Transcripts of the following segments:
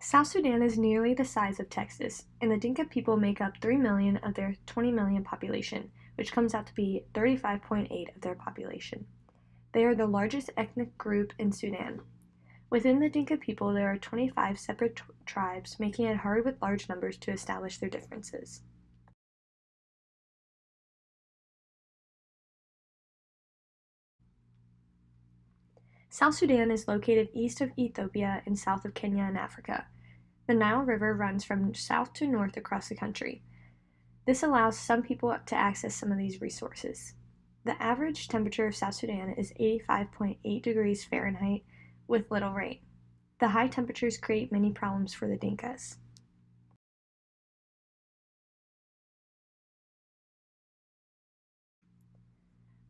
South Sudan is nearly the size of Texas, and the Dinka people make up 3 million of their 20 million population, which comes out to be 35.8 of their population. They are the largest ethnic group in Sudan. Within the Dinka people, there are 25 separate tribes, making it hard with large numbers to establish their differences. South Sudan is located east of Ethiopia and south of Kenya in Africa. The Nile River runs from south to north across the country. This allows some people to access some of these resources. The average temperature of South Sudan is 85.8 degrees Fahrenheit with little rain. The high temperatures create many problems for the Dinkas.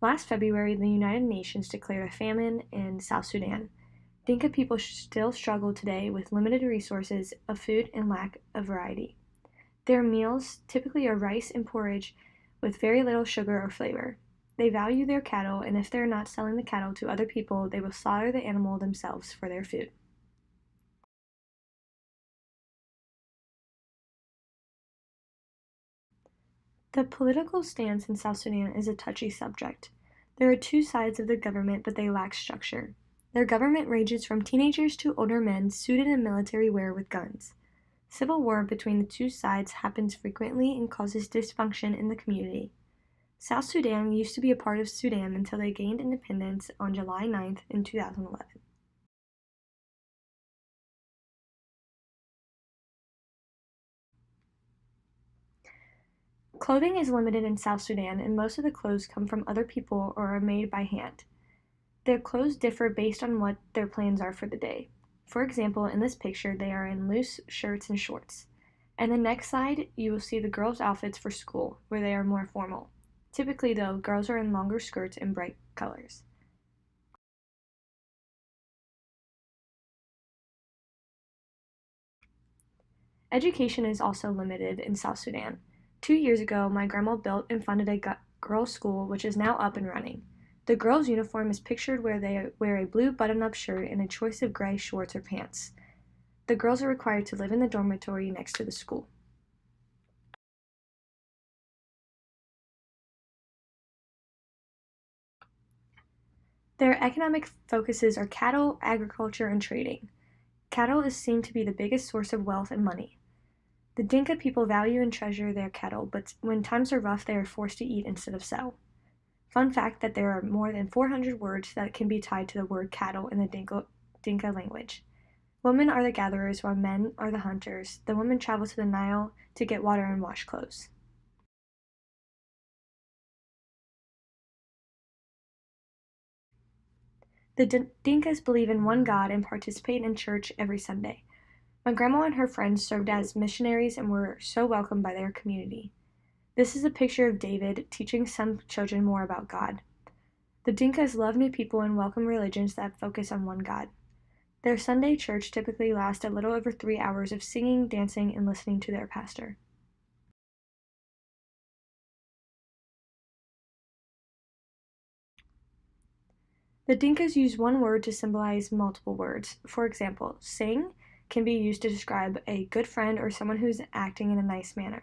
Last February, the United Nations declared a famine in South Sudan. Dinka people still struggle today with limited resources of food and lack of variety. Their meals typically are rice and porridge with very little sugar or flavor. They value their cattle, and if they're not selling the cattle to other people, they will slaughter the animal themselves for their food. The political stance in South Sudan is a touchy subject. There are two sides of the government, but they lack structure. Their government ranges from teenagers to older men suited in military wear with guns. Civil war between the two sides happens frequently and causes dysfunction in the community. South Sudan used to be a part of Sudan until they gained independence on July 9th in 2011. Clothing is limited in South Sudan, and most of the clothes come from other people or are made by hand. Their clothes differ based on what their plans are for the day. For example, in this picture, they are in loose shirts and shorts. And the next slide, you will see the girls' outfits for school, where they are more formal. Typically, though, girls are in longer skirts and bright colors. Education is also limited in South Sudan. 2 years ago, my grandma built and funded a girls' school, which is now up and running. The girls' uniform is pictured where they wear a blue button-up shirt and a choice of gray shorts or pants. The girls are required to live in the dormitory next to the school. Their economic focuses are cattle, agriculture, and trading. Cattle is seen to be the biggest source of wealth and money. The Dinka people value and treasure their cattle, but when times are rough, they are forced to eat instead of sell. Fun fact that there are more than 400 words that can be tied to the word cattle in the Dinka language. Women are the gatherers while men are the hunters. The women travel to the Nile to get water and wash clothes. The Dinkas believe in one God and participate in church every Sunday. My grandma and her friends served as missionaries and were so welcomed by their community. This is a picture of David teaching some children more about God. The Dinkas love new people and welcome religions that focus on one God. Their Sunday church typically lasts a little over 3 hours of singing, dancing, and listening to their pastor. The Dinkas use one word to symbolize multiple words. For example, sing can be used to describe a good friend or someone who is acting in a nice manner.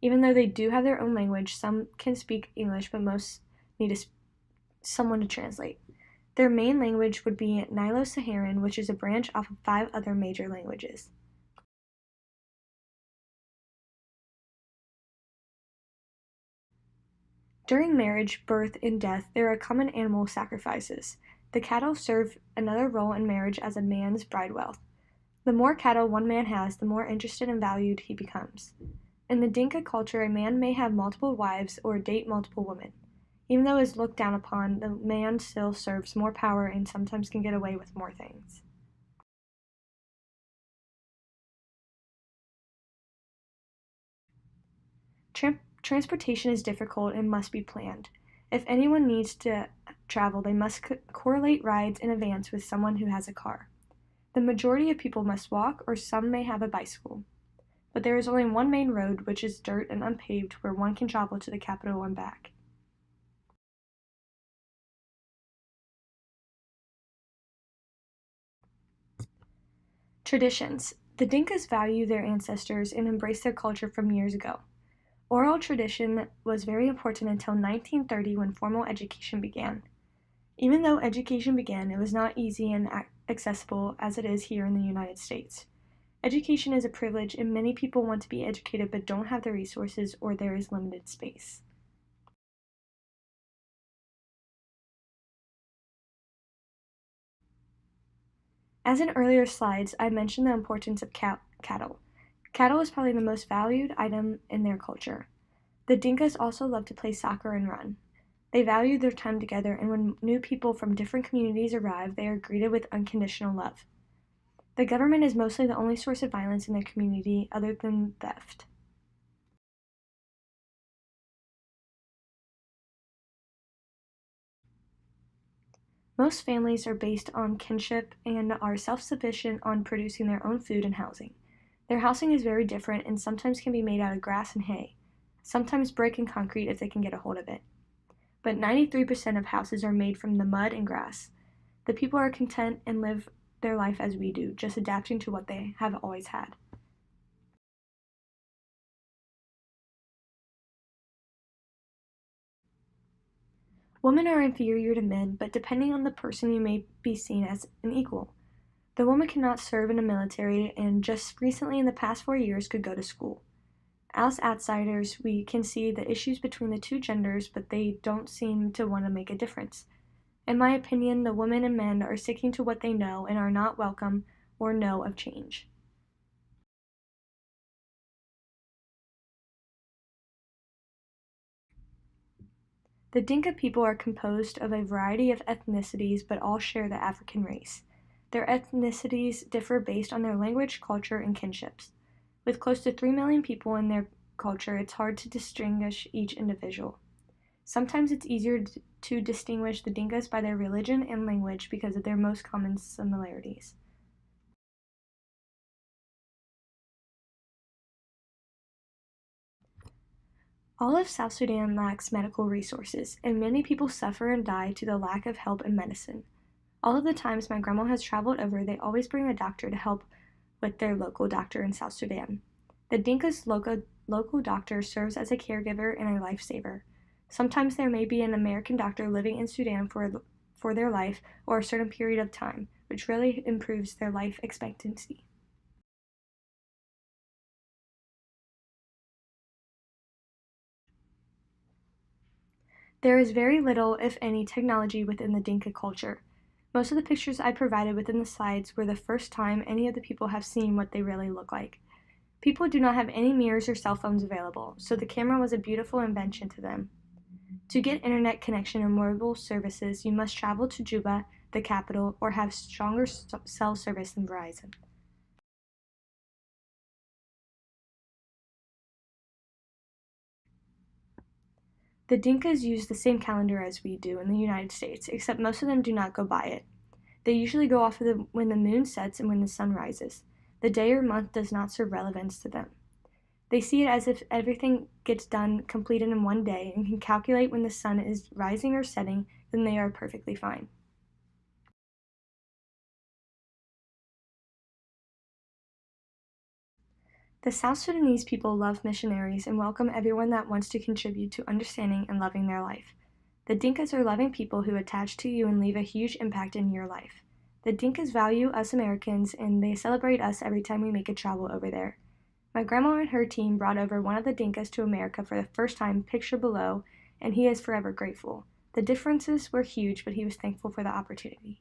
Even though they do have their own language, some can speak English, but most need someone to translate. Their main language would be Nilo-Saharan, which is a branch off of 5 other major languages. During marriage, birth, and death, there are common animal sacrifices. The cattle serve another role in marriage as a man's bride wealth. The more cattle one man has, the more interested and valued he becomes. In the Dinka culture, a man may have multiple wives or date multiple women. Even though it is looked down upon, the man still serves more power and sometimes can get away with more things. Transportation is difficult and must be planned. If anyone needs to travel, they must correlate rides in advance with someone who has a car. The majority of people must walk, or some may have a bicycle. But there is only one main road, which is dirt and unpaved, where one can travel to the capital and back. Traditions. The Dinkas value their ancestors and embrace their culture from years ago. Oral tradition was very important until 1930 when formal education began. Even though education began, it was not easy and accessible as it is here in the United States. Education is a privilege, and many people want to be educated but don't have the resources or there is limited space. As in earlier slides, I mentioned the importance of cattle. Cattle is probably the most valued item in their culture. The Dinkas also love to play soccer and run. They value their time together, and when new people from different communities arrive, they are greeted with unconditional love. The government is mostly the only source of violence in their community other than theft. Most families are based on kinship and are self-sufficient on producing their own food and housing. Their housing is very different and sometimes can be made out of grass and hay, sometimes brick and concrete if they can get a hold of it. But 93% of houses are made from the mud and grass. The people are content and live their life as we do, just adapting to what they have always had. Women are inferior to men, but depending on the person, you may be seen as an equal. The woman cannot serve in the military and just recently in the past 4 years could go to school. As outsiders, we can see the issues between the two genders, but they don't seem to want to make a difference. In my opinion, the women and men are sticking to what they know and are not welcome or know of change. The Dinka people are composed of a variety of ethnicities but all share the African race. Their ethnicities differ based on their language, culture, and kinships. With close to 3 million people in their culture, it's hard to distinguish each individual. Sometimes it's easier to distinguish the Dinkas by their religion and language because of their most common similarities. All of South Sudan lacks medical resources, and many people suffer and die to the lack of help and medicine. All of the times my grandma has traveled over, they always bring a doctor to help with their local doctor in South Sudan. The Dinka's local doctor serves as a caregiver and a lifesaver. Sometimes there may be an American doctor living in Sudan for their life or a certain period of time, which really improves their life expectancy. There is very little, if any, technology within the Dinka culture. Most of the pictures I provided within the slides were the first time any of the people have seen what they really look like. People do not have any mirrors or cell phones available, so the camera was a beautiful invention to them. To get internet connection and mobile services, you must travel to Juba, the capital, or have stronger cell service than Verizon. The Dinkas use the same calendar as we do in the United States, except most of them do not go by it. They usually go off of when the moon sets and when the sun rises. The day or month does not serve relevance to them. They see it as if everything gets done, completed in one day, and can calculate when the sun is rising or setting, then they are perfectly fine. The South Sudanese people love missionaries and welcome everyone that wants to contribute to understanding and loving their life. The Dinkas are loving people who attach to you and leave a huge impact in your life. The Dinkas value us Americans and they celebrate us every time we make a travel over there. My grandma and her team brought over one of the Dinkas to America for the first time, picture below, and he is forever grateful. The differences were huge, but he was thankful for the opportunity.